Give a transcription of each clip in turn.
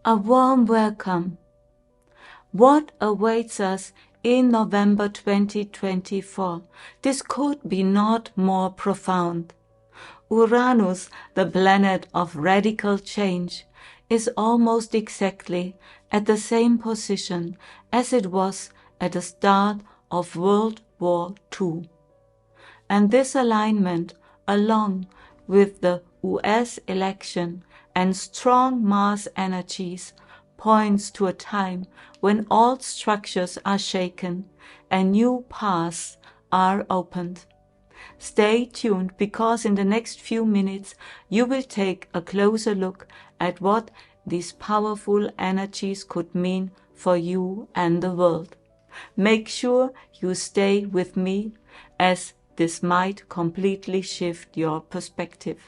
A warm welcome. What awaits us in November 2024? This could be not more profound. Uranus, the planet of radical change, is almost exactly at the same position as it was at the start of World War II. And this alignment, along with the US election and strong Mars energies, points to a time when old structures are shaken and new paths are opened. Stay tuned, because in the next few minutes you will take a closer look at what these powerful energies could mean for you and the world. Make sure you stay with me, as this might completely shift your perspective.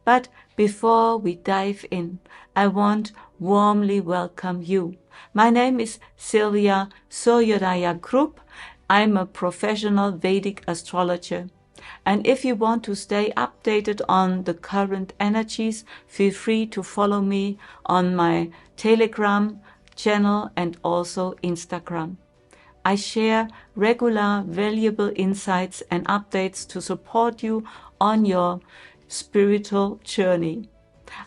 But before we dive in, I want warmly welcome you. My name is Sylvia Soyoraya Krupp. I'm a professional Vedic astrologer. And if you want to stay updated on the current energies, feel free to follow me on my Telegram channel and also Instagram. I share regular, valuable insights and updates to support you on your spiritual journey.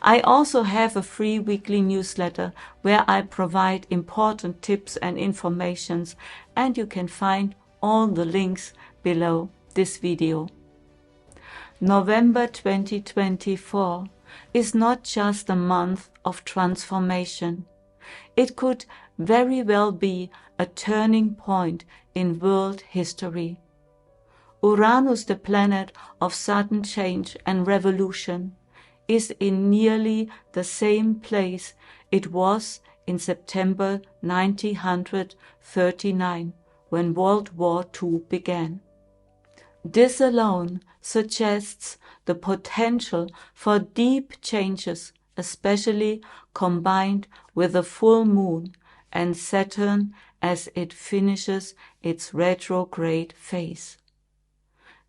I also have a free weekly newsletter where I provide important tips and informations, and you can find all the links below this video. November 2024 is not just a month of transformation. It could very well be a turning point in world history. Uranus, the planet of sudden change and revolution, is in nearly the same place it was in September 1939, when World War II began. This alone suggests the potential for deep changes, especially combined with a full moon and Saturn as it finishes its retrograde phase.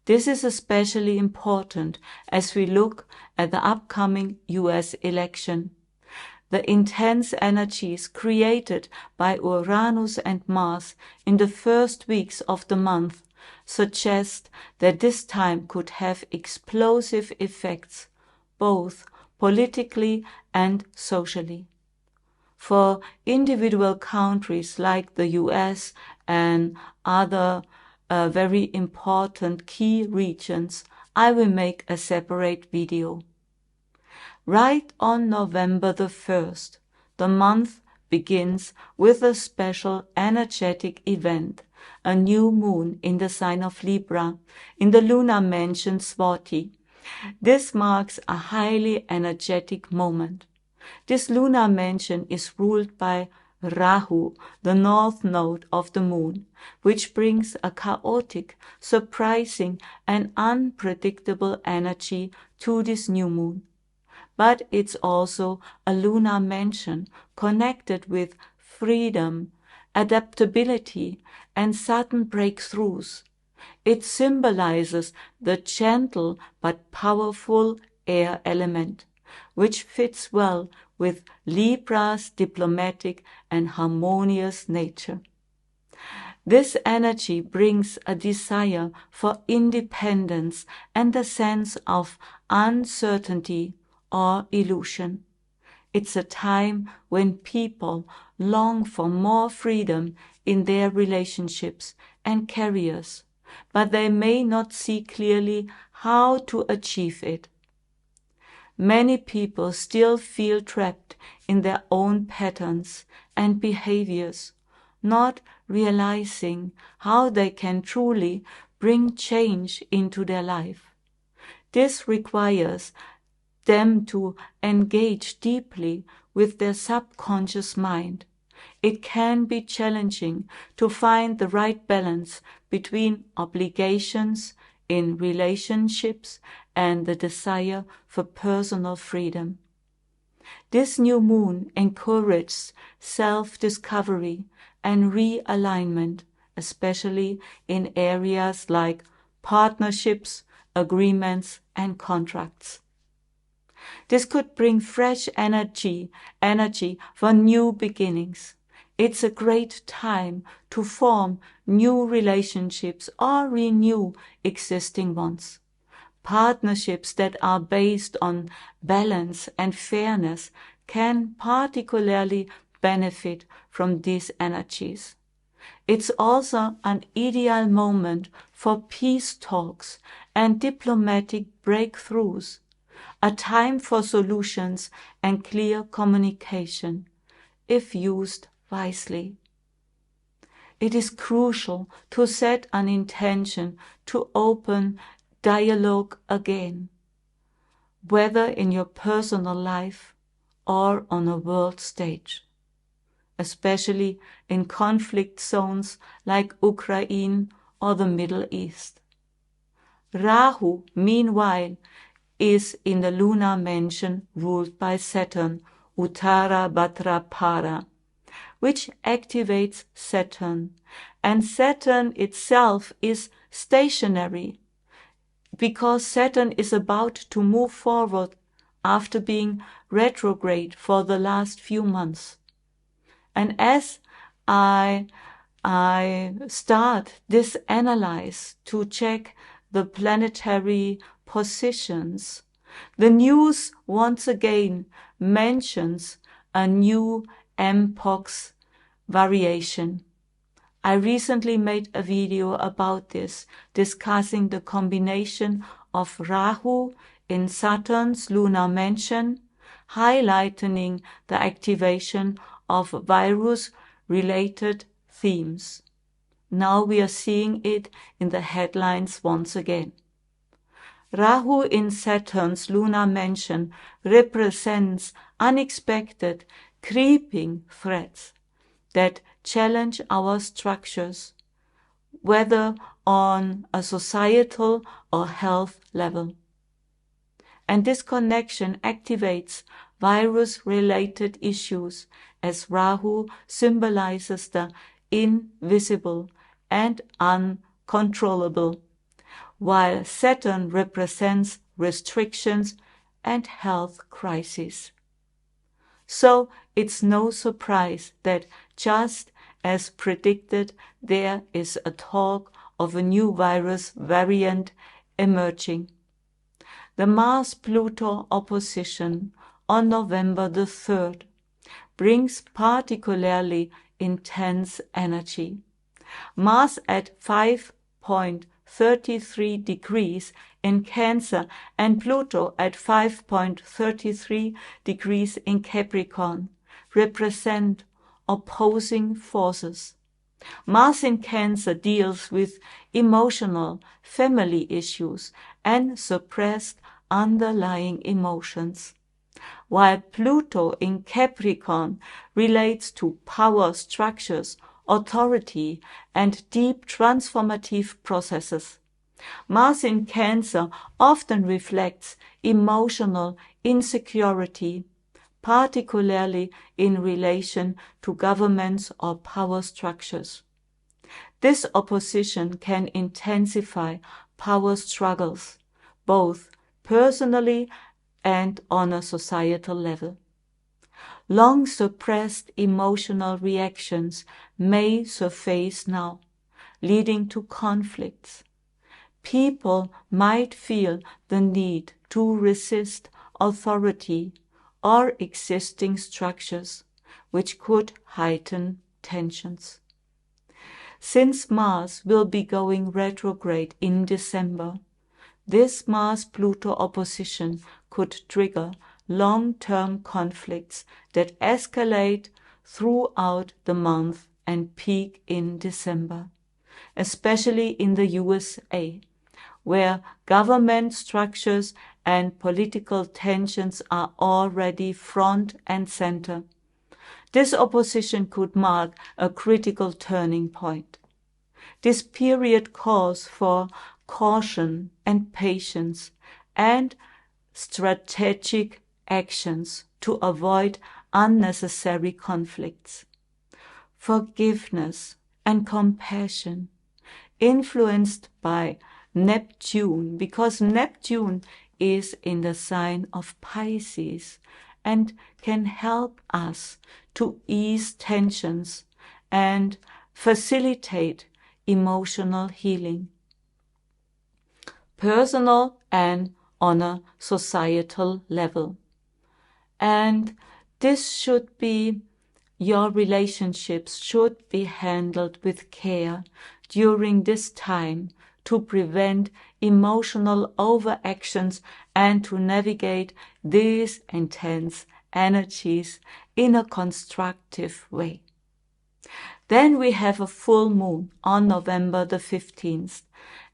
This is especially important as we look at the upcoming US election. The intense energies created by Uranus and Mars in the first weeks of the month suggest that this time could have explosive effects, both politically and socially. For individual countries like the US and other very important key regions, I will make a separate video. Right on November the 1st, the month begins with a special energetic event, a new moon in the sign of Libra, in the lunar mansion Swati. This marks a highly energetic moment. This lunar mansion is ruled by Rahu, the north node of the moon, which brings a chaotic, surprising, and unpredictable energy to this new moon. But it's also a lunar mansion connected with freedom, adaptability, and sudden breakthroughs. It symbolizes the gentle but powerful air element, which fits well with Libra's diplomatic and harmonious nature. This energy brings a desire for independence and a sense of uncertainty or illusion. It's a time when people long for more freedom in their relationships and careers, but they may not see clearly how to achieve it. Many people still feel trapped in their own patterns and behaviors, not realizing how they can truly bring change into their life. This requires them to engage deeply with their subconscious mind. It can be challenging to find the right balance between obligations in relationships and the desire for personal freedom. This new moon encourages self-discovery and realignment, especially in areas like partnerships, agreements, and contracts. This could bring fresh energy for new beginnings. It's a great time to form new relationships or renew existing ones. Partnerships that are based on balance and fairness can particularly benefit from these energies. It's also an ideal moment for peace talks and diplomatic breakthroughs, a time for solutions and clear communication, if used wisely. It is crucial to set an intention to open dialogue again, whether in your personal life or on a world stage, especially in conflict zones like Ukraine or the Middle East. Rahu, meanwhile, is in the lunar mansion ruled by Saturn, Uttara Bhadrapada, which activates Saturn, and Saturn itself is stationary because Saturn is about to move forward after being retrograde for the last few months. And as I start this analysis to check the planetary positions, the news once again mentions a new mpox variation. I recently made a video about this, discussing the combination of Rahu in Saturn's lunar mansion, highlighting the activation of virus-related themes. Now we are seeing it in the headlines once again. Rahu in Saturn's lunar mansion represents unexpected, creeping threats that challenge our structures, whether on a societal or health level. And this connection activates virus-related issues, as Rahu symbolizes the invisible and uncontrollable, while Saturn represents restrictions and health crises. So it's no surprise that, just as predicted, there is a talk of a new virus variant emerging. The Mars-Pluto opposition on November the 3rd brings particularly intense energy. Mars at 5.33 degrees in Cancer and Pluto at 5.33 degrees in Capricorn represent opposing forces. Mars in Cancer deals with emotional, family issues and suppressed underlying emotions, while Pluto in Capricorn relates to power structures, authority, and deep transformative processes. Mars in Cancer often reflects emotional insecurity, particularly in relation to governments or power structures. This opposition can intensify power struggles, both personally and on a societal level. Long suppressed emotional reactions may surface now, leading to conflicts. People might feel the need to resist authority or existing structures, which could heighten tensions. Since Mars will be going retrograde in December, this Mars-Pluto opposition could trigger long-term conflicts that escalate throughout the month and peak in December, especially in the USA, where government structures and political tensions are already front and center. This opposition could mark a critical turning point. This period calls for caution and patience and strategic actions to avoid unnecessary conflicts. Forgiveness and compassion, influenced by Neptune, because Neptune is in the sign of Pisces and can help us to ease tensions and facilitate emotional healing, personal and on a societal level. And this should be, your relationships should be handled with care during this time to prevent emotional overactions and to navigate these intense energies in a constructive way. Then we have a full moon on November the 15th.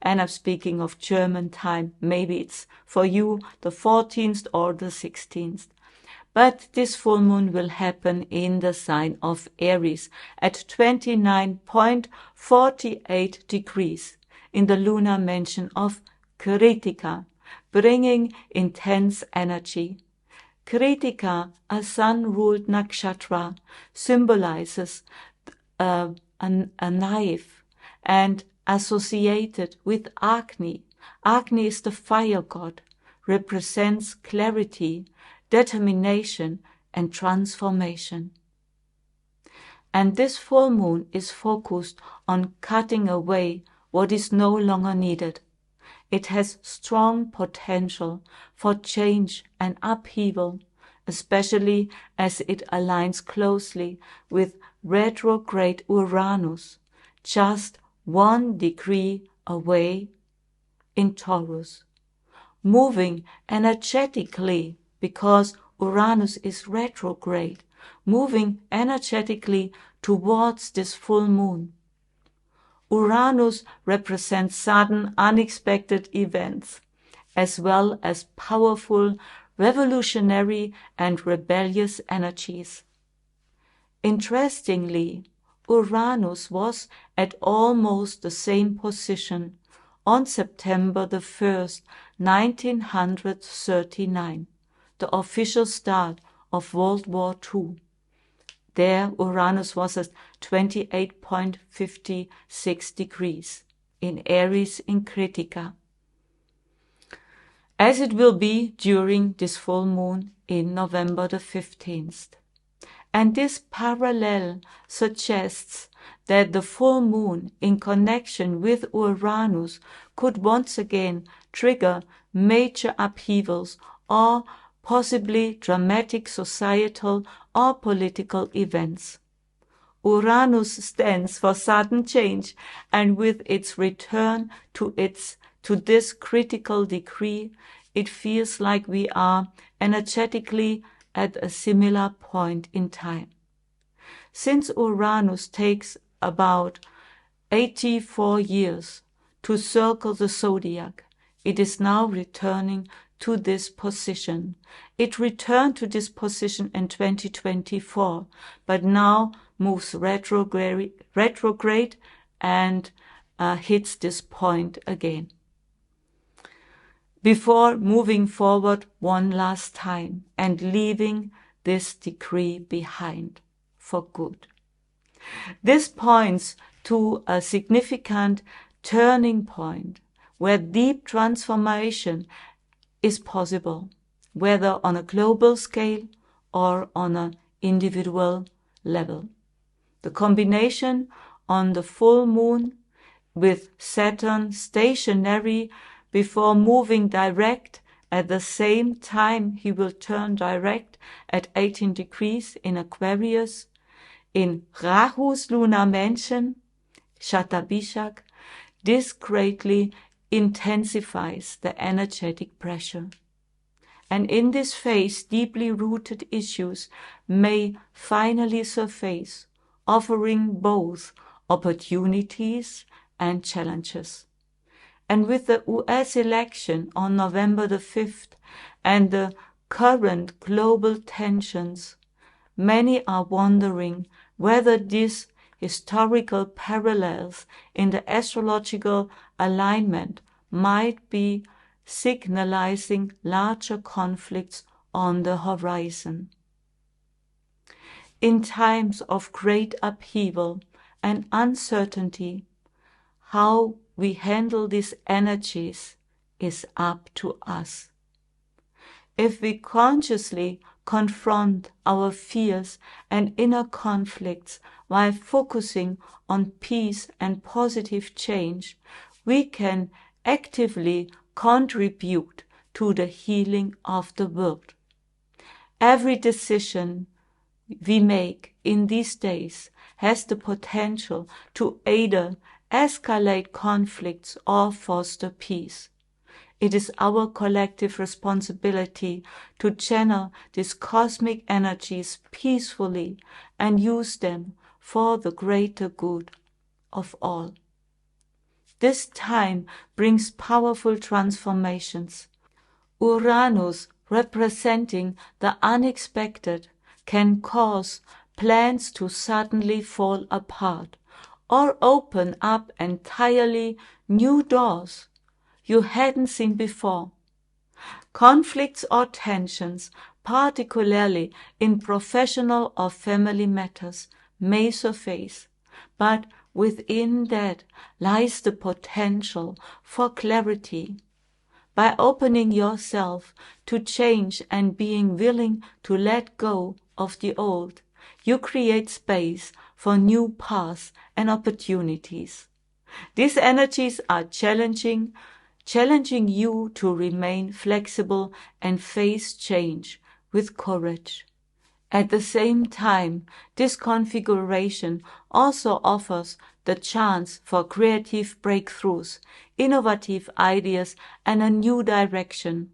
And I'm speaking of German time. Maybe it's for you the 14th or the 16th. But this full moon will happen in the sign of Aries at 29.48 degrees in the lunar mansion of Kritika, bringing intense energy. Kritika, a sun-ruled nakshatra, symbolizes a knife and associated with Agni. Agni is the fire god, represents clarity, determination, and transformation. And this full moon is focused on cutting away what is no longer needed. It has strong potential for change and upheaval, especially as it aligns closely with retrograde Uranus, just 1 degree away in Taurus, moving energetically because Uranus is retrograde, moving energetically towards this full moon. Uranus represents sudden, unexpected events, as well as powerful, revolutionary, and rebellious energies. Interestingly, Uranus was at almost the same position on September the 1st, 1939, the official start of World War II. There, Uranus was at 28.56 degrees in Aries in Kritika, as it will be during this full moon in November the 15th. And this parallel suggests that the full moon in connection with Uranus could once again trigger major upheavals or possibly dramatic societal or political events. Uranus stands for sudden change, and with its return to this critical degree, it feels like we are energetically at a similar point in time. Since Uranus takes about 84 years to circle the zodiac, it is now returning to this position. It returned to this position in 2024, but now moves retrograde and hits this point again, before moving forward one last time and leaving this degree behind for good. This points to a significant turning point where deep transformation is possible, whether on a global scale or on an individual level. The combination on the full moon with Saturn stationary before moving direct, at the same time he will turn direct at 18 degrees in Aquarius, in Rahu's lunar mansion, Shatabishak. This greatly intensifies the energetic pressure. And in this phase, deeply rooted issues may finally surface, offering both opportunities and challenges. And with the US election on November the 5th and the current global tensions, many are wondering whether these historical parallels in the astrological alignment might be signalizing larger conflicts on the horizon. In times of great upheaval and uncertainty, how we handle these energies is up to us. If we consciously confront our fears and inner conflicts while focusing on peace and positive change, we can actively contribute to the healing of the world. Every decision we make in these days has the potential to either escalate conflicts or foster peace. It is our collective responsibility to channel these cosmic energies peacefully and use them for the greater good of all. This time brings powerful transformations. Uranus, representing the unexpected, can cause plans to suddenly fall apart or open up entirely new doors you hadn't seen before. Conflicts or tensions, particularly in professional or family matters, may surface, but within that lies the potential for clarity. By opening yourself to change and being willing to let go of the old, you create space for new paths and opportunities. These energies are challenging you to remain flexible and face change with courage. At the same time, this configuration also offers the chance for creative breakthroughs, innovative ideas, and a new direction.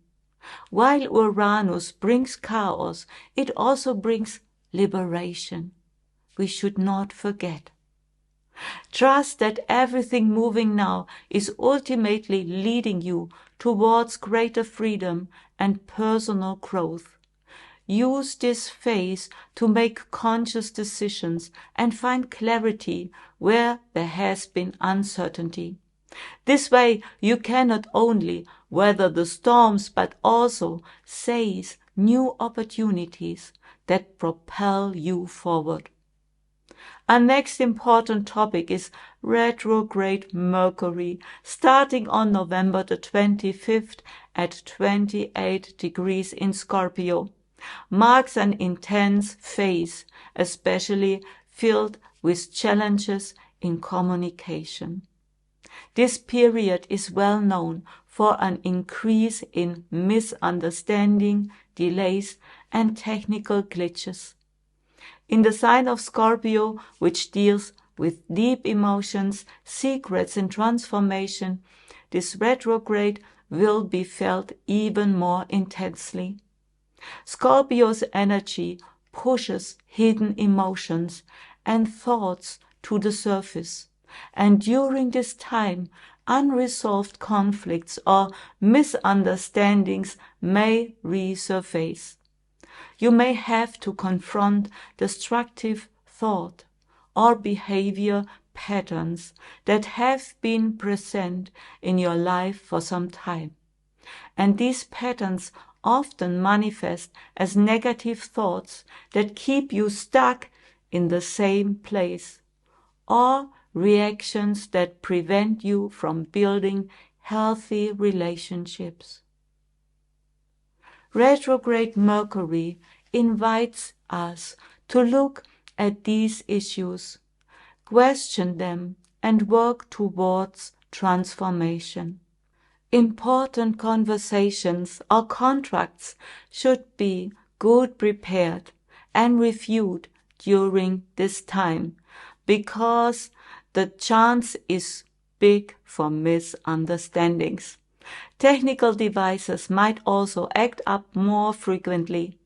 While Uranus brings chaos, it also brings liberation. We should not forget. Trust that everything moving now is ultimately leading you towards greater freedom and personal growth. Use this phase to make conscious decisions and find clarity where there has been uncertainty. This way you can not only weather the storms but also seize new opportunities that propel you forward. Our next important topic is retrograde Mercury, starting on November the 25th at 28 degrees in Scorpio. Marks an intense phase, especially filled with challenges in communication. This period is well known for an increase in misunderstanding, delays, and technical glitches. In the sign of Scorpio, which deals with deep emotions, secrets, and transformation, this retrograde will be felt even more intensely. Scorpio's energy pushes hidden emotions and thoughts to the surface, and during this time, unresolved conflicts or misunderstandings may resurface. You may have to confront destructive thought or behavior patterns that have been present in your life for some time, and these patterns often manifest as negative thoughts that keep you stuck in the same place, or reactions that prevent you from building healthy relationships. Retrograde Mercury invites us to look at these issues, question them, and work towards transformation. Important conversations or contracts should be good prepared and reviewed during this time, because the chance is big for misunderstandings. Technical devices might also act up more frequently,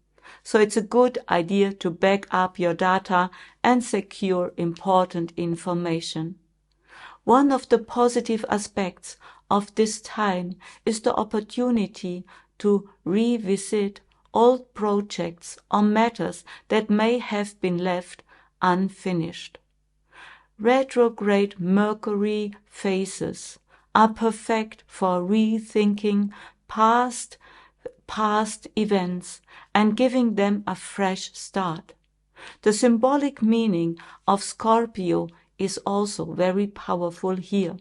so it's a good idea to back up your data and secure important information. One of the positive aspects of this time is the opportunity to revisit old projects or matters that may have been left unfinished. Retrograde Mercury phases are perfect for rethinking past events and giving them a fresh start. The symbolic meaning of Scorpio is also very powerful here,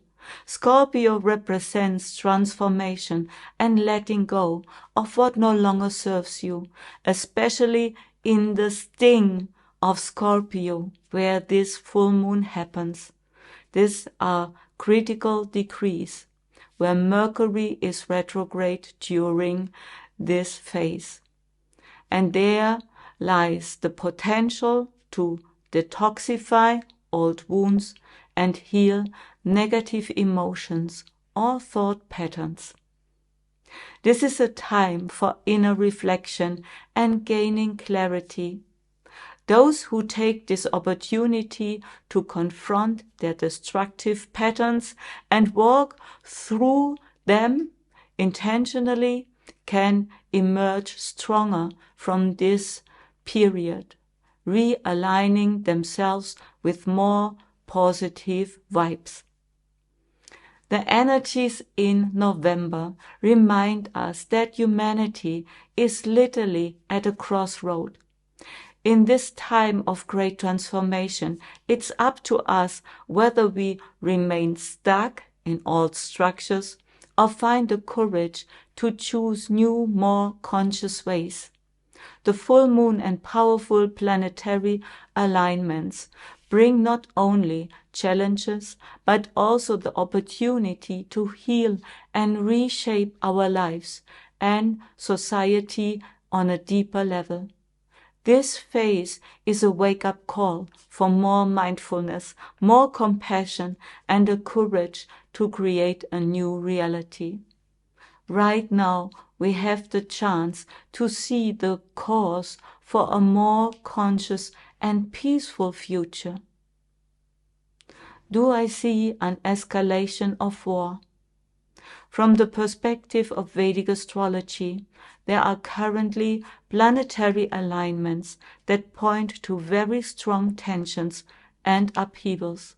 Scorpio represents transformation and letting go of what no longer serves you, especially in the sting of Scorpio, where this full moon happens. These are critical degrees, where Mercury is retrograde during this phase. And there lies the potential to detoxify old wounds and heal negative emotions or thought patterns. This is a time for inner reflection and gaining clarity. Those who take this opportunity to confront their destructive patterns and walk through them intentionally can emerge stronger from this period, realigning themselves with more positive vibes. The energies in November remind us that humanity is literally at a crossroad. In this time of great transformation, it's up to us whether we remain stuck in old structures or find the courage to choose new, more conscious ways. The full moon and powerful planetary alignments bring not only challenges, but also the opportunity to heal and reshape our lives and society on a deeper level. This phase is a wake-up call for more mindfulness, more compassion, and the courage to create a new reality. Right now, we have the chance to see the cause for a more conscious and peaceful future. Do I see an escalation of war? From the perspective of Vedic astrology, there are currently planetary alignments that point to very strong tensions and upheavals.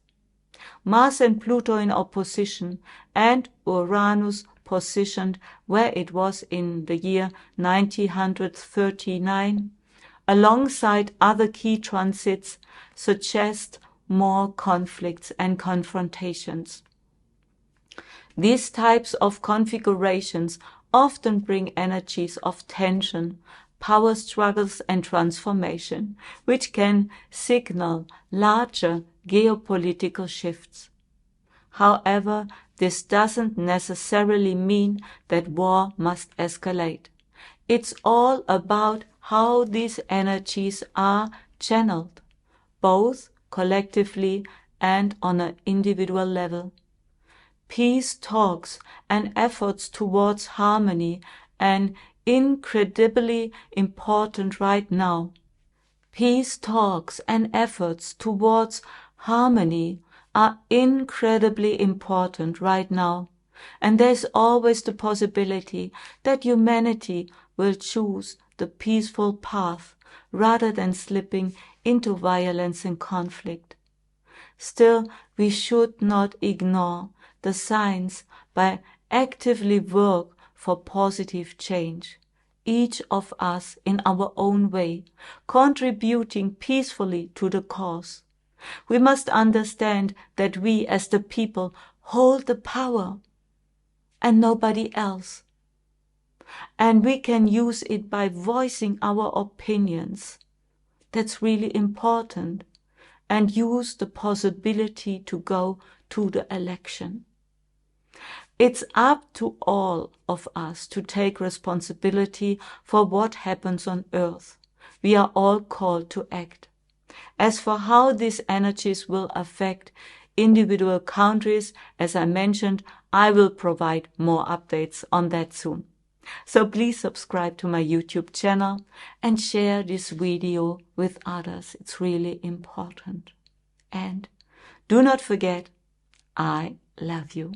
Mars and Pluto in opposition and Uranus positioned where it was in the year 1939, alongside other key transits, suggest more conflicts and confrontations. These types of configurations often bring energies of tension, power struggles, and transformation, which can signal larger geopolitical shifts. However, this doesn't necessarily mean that war must escalate. It's all about how these energies are channeled, both collectively and on an individual level. Peace talks and efforts towards harmony are incredibly important right now. Peace talks and efforts towards harmony are incredibly important right now, and there's always the possibility that humanity will choose the peaceful path rather than slipping into violence and conflict. Still, we should not ignore the signs but actively work for positive change, each of us in our own way, contributing peacefully to the cause. We must understand that we as the people hold the power and nobody else. And we can use it by voicing our opinions. That's really important. And use the possibility to go to the election. It's up to all of us to take responsibility for what happens on Earth. We are all called to act. As for how these energies will affect individual countries, as I mentioned, I will provide more updates on that soon. So please subscribe to my YouTube channel and share this video with others. It's really important. And do not forget, I love you.